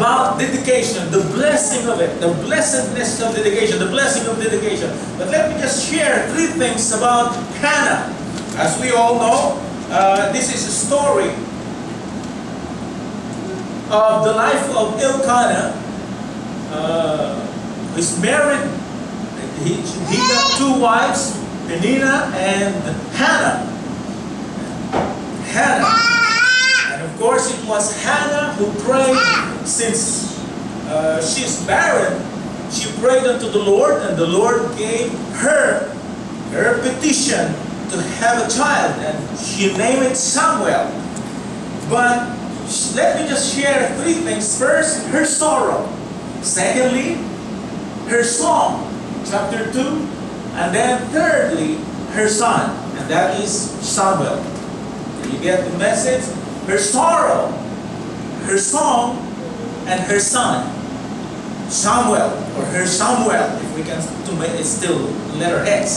about dedication, the blessing of it, the blessedness of dedication, the blessing of dedication. But let me just share 3 things about Hannah. As we all know, this is a story of the life of Elkanah. He's married. He got 2 wives, Peninnah and Hannah. And of course it was Hannah who prayed, since she's barren. She prayed unto the Lord, and the Lord gave her petition to have a child, and she named it Samuel. But let me just share 3 things. First, her sorrow. Secondly, her song, chapter 2. And then thirdly, her son, and that is Samuel. You get the message? Her sorrow, her song, and her son, Samuel, or her Samuel, if we can, to make it still letter X.